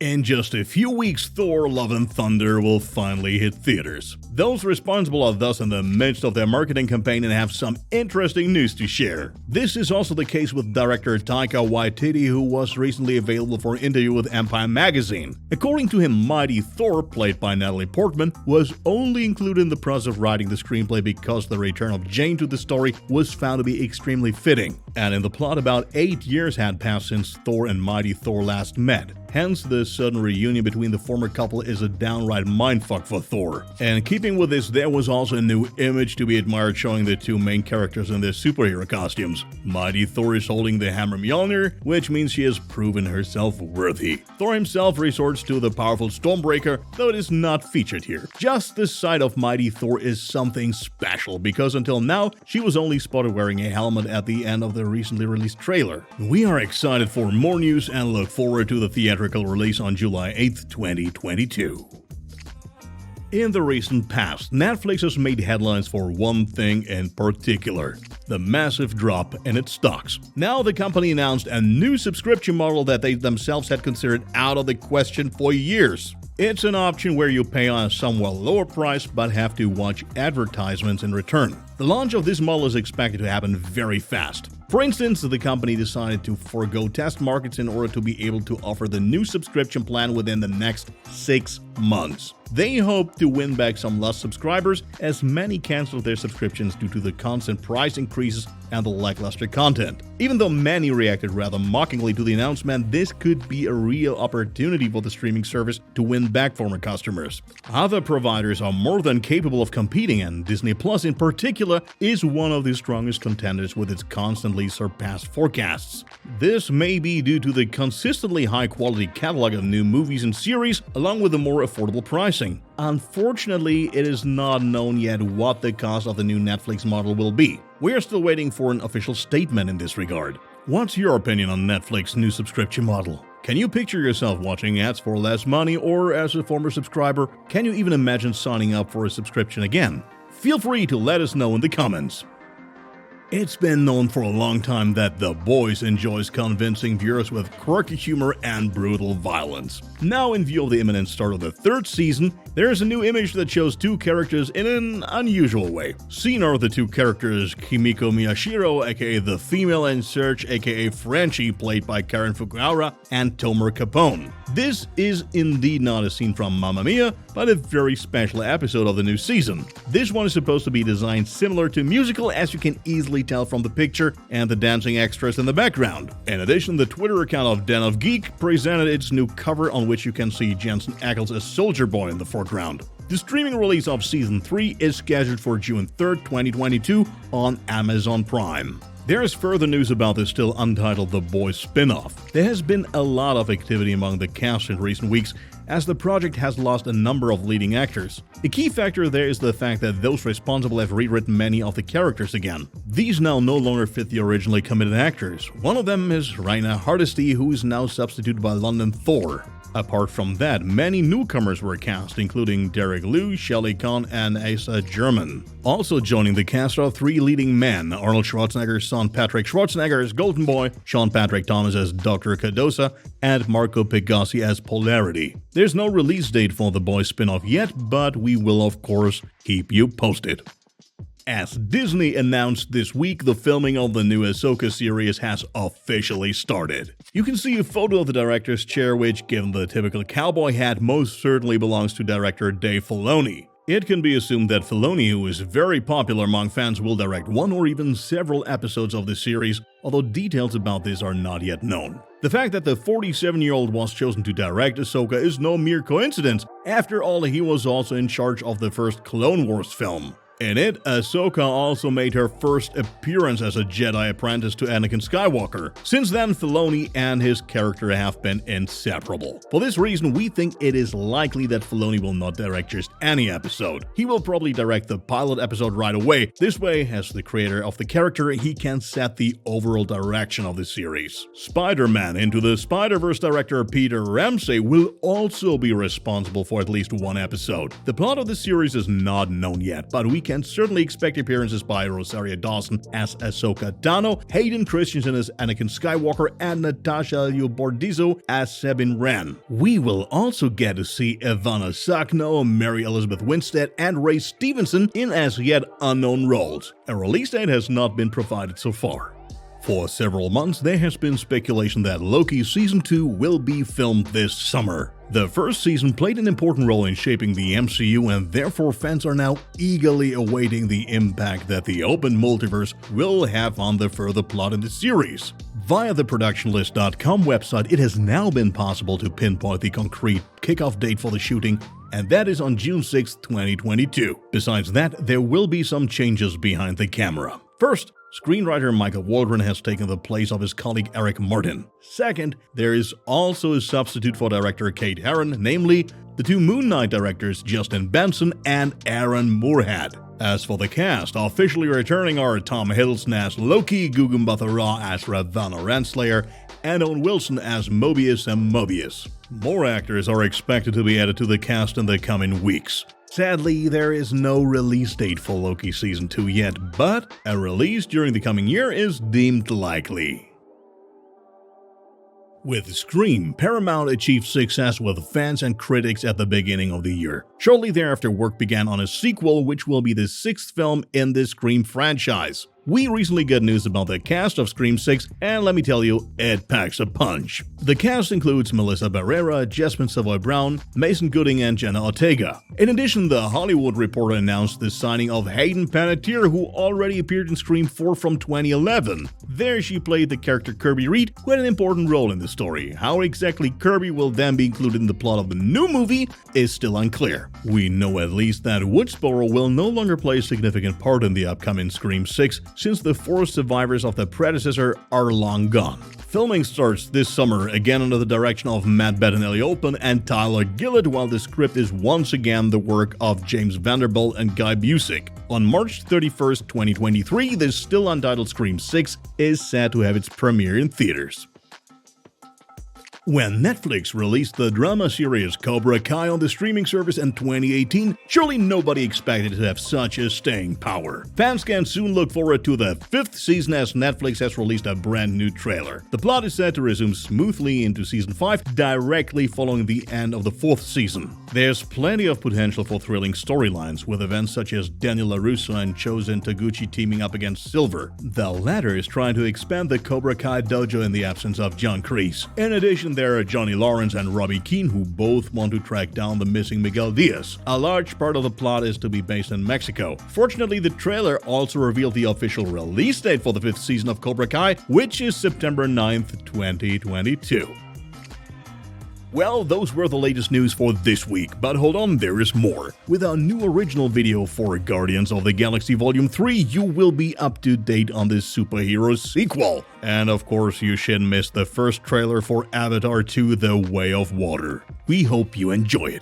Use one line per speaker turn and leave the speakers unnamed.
In just a few weeks, Thor: Love and Thunder will finally hit theaters. Those responsible are thus in the midst of their marketing campaign and have some interesting news to share. This is also the case with director Taika Waititi, who was recently available for an interview with Empire magazine. According to him, Mighty Thor, played by Natalie Portman, was only included in the process of writing the screenplay because the return of Jane to the story was found to be extremely fitting. And in the plot, about 8 years had passed since Thor and Mighty Thor last met. Hence, the sudden reunion between the former couple is a downright mindfuck for Thor. And keeping with this, there was also a new image to be admired showing the two main characters in their superhero costumes. Mighty Thor is holding the hammer Mjolnir, which means she has proven herself worthy. Thor himself resorts to the powerful Stormbreaker, though it is not featured here. Just the sight of Mighty Thor is something special, because until now, she was only spotted wearing a helmet at the end of the recently released trailer. We are excited for more news and look forward to the theatrical release on July 8th, 2022. In the recent past, Netflix has made headlines for one thing in particular: the massive drop in its stocks. Now the company announced a new subscription model that they themselves had considered out of the question for years. It's an option where you pay on a somewhat lower price but have to watch advertisements in return. The launch of this model is expected to happen very fast. For instance, the company decided to forego test markets in order to be able to offer the new subscription plan within the next 6 months. They hope to win back some lost subscribers, as many canceled their subscriptions due to the constant price increases and the lackluster content. Even though many reacted rather mockingly to the announcement, this could be a real opportunity for the streaming service to win back former customers. Other providers are more than capable of competing, and Disney Plus in particular is one of the strongest contenders with its constantly surpassed forecasts. This may be due to the consistently high-quality catalog of new movies and series, along with the more affordable pricing. Unfortunately, it is not known yet what the cost of the new Netflix model will be. We are still waiting for an official statement in this regard. What's your opinion on Netflix's new subscription model? Can you picture yourself watching ads for less money, or as a former subscriber, can you even imagine signing up for a subscription again? Feel free to let us know in the comments. It's been known for a long time that The Boys enjoys convincing viewers with quirky humor and brutal violence. Now, in view of the imminent start of the 3rd season, there is a new image that shows two characters in an unusual way. Seen are the two characters Kimiko Miyashiro, aka the female in Search, aka Frenchie, played by Karen Fukuhara, and Tomer Capone. This is indeed not a scene from Mamma Mia, but a very special episode of the new season. This one is supposed to be designed similar to musical, as you can easily tell from the picture and the dancing extras in the background. In addition, the Twitter account of Den of Geek presented its new cover, on which you can see Jensen Ackles as Soldier Boy in the foreground. The streaming release of Season 3 is scheduled for June 3rd, 2022 on Amazon Prime. There is further news about the still untitled The Boys spin-off. There has been a lot of activity among the cast in recent weeks, as the project has lost a number of leading actors. A key factor there is the fact that those responsible have rewritten many of the characters again. These now no longer fit the originally committed actors. One of them is Raina Hardesty, who is now substituted by London Thor. Apart from that, many newcomers were cast, including Derek Liu, Shelley Kahn, and Asa German. Also joining the cast are 3 leading men: Arnold Schwarzenegger's son Patrick Schwarzenegger as Golden Boy, Sean Patrick Thomas as Dr. Cardosa, and Marco Pigossi as Polarity. There's no release date for The Boys spin-off yet, but we will of course keep you posted. As Disney announced this week, the filming of the new Ahsoka series has officially started. You can see a photo of the director's chair, which, given the typical cowboy hat, most certainly belongs to director Dave Filoni. It can be assumed that Filoni, who is very popular among fans, will direct one or even several episodes of the series, although details about this are not yet known. The fact that the 47-year-old was chosen to direct Ahsoka is no mere coincidence. After all, he was also in charge of the first Clone Wars film. In it, Ahsoka also made her first appearance as a Jedi apprentice to Anakin Skywalker. Since then, Filoni and his character have been inseparable. For this reason, we think it is likely that Filoni will not direct just any episode. He will probably direct the pilot episode right away. This way, as the creator of the character, he can set the overall direction of the series. Spider-Man Into the Spider-Verse director Peter Ramsey will also be responsible for at least one episode. The plot of the series is not known yet, but we can certainly expect appearances by Rosario Dawson as Ahsoka Tano, Hayden Christensen as Anakin Skywalker, and Natasha Liu-Bordizzo as Sabine Wren. We will also get to see Ivana Sakno, Mary Elizabeth Winstead, and Ray Stevenson in as yet unknown roles. A release date has not been provided so far. For several months, there has been speculation that Loki Season 2 will be filmed this summer. The first season played an important role in shaping the MCU, and therefore fans are now eagerly awaiting the impact that the open multiverse will have on the further plot in the series. Via the productionlist.com website, it has now been possible to pinpoint the concrete kickoff date for the shooting, and that is on June 6, 2022. Besides that, there will be some changes behind the camera. First, screenwriter Michael Waldron has taken the place of his colleague Eric Martin. Second, there is also a substitute for director Kate Herron, namely the two Moon Knight directors Justin Benson and Aaron Moorhead. As for the cast, officially returning are Tom Hiddleston as Loki, Gugu Mbatha-Raw as Ravonna Renslayer, and Owen Wilson as Mobius and Mobius. More actors are expected to be added to the cast in the coming weeks. Sadly, there is no release date for Loki Season 2 yet, but a release during the coming year is deemed likely. With Scream, Paramount achieved success with fans and critics at the beginning of the year. Shortly thereafter, work began on a sequel, which will be the sixth film in the Scream franchise. We recently got news about the cast of Scream 6, and let me tell you, it packs a punch. The cast includes Melissa Barrera, Jasmine Savoy Brown, Mason Gooding, and Jenna Ortega. In addition, The Hollywood Reporter announced the signing of Hayden Panettiere, who already appeared in Scream 4 from 2011. There she played the character Kirby Reed, who had an important role in the story. How exactly Kirby will then be included in the plot of the new movie is still unclear. We know at least that Woodsboro will no longer play a significant part in the upcoming Scream 6, since the four survivors of the predecessor are long gone. Filming starts this summer, again under the direction of Matt Bettinelli Olpin and Tyler Gillett, while the script is once again the work of James Vanderbilt and Guy Busick. On March 31st, 2023, the still untitled Scream 6 is set to have its premiere in theaters. When Netflix released the drama series Cobra Kai on the streaming service in 2018, surely nobody expected it to have such a staying power. Fans can soon look forward to the fifth season as Netflix has released a brand new trailer. The plot is set to resume smoothly into season 5, directly following the end of the fourth season. There's plenty of potential for thrilling storylines, with events such as Daniel LaRusso and Chozen Taguchi teaming up against Silver. The latter is trying to expand the Cobra Kai dojo in the absence of John Kreese. In addition, there are Johnny Lawrence and Robbie Keane, who both want to track down the missing Miguel Diaz. A large part of the plot is to be based in Mexico. Fortunately, the trailer also revealed the official release date for the fifth season of Cobra Kai, which is September 9th, 2022. Well, those were the latest news for this week, but hold on, there is more. With our new original video for Guardians of the Galaxy Volume 3, you will be up to date on this superhero sequel. And of course, you shouldn't miss the first trailer for Avatar 2: The Way of Water. We hope you enjoy it.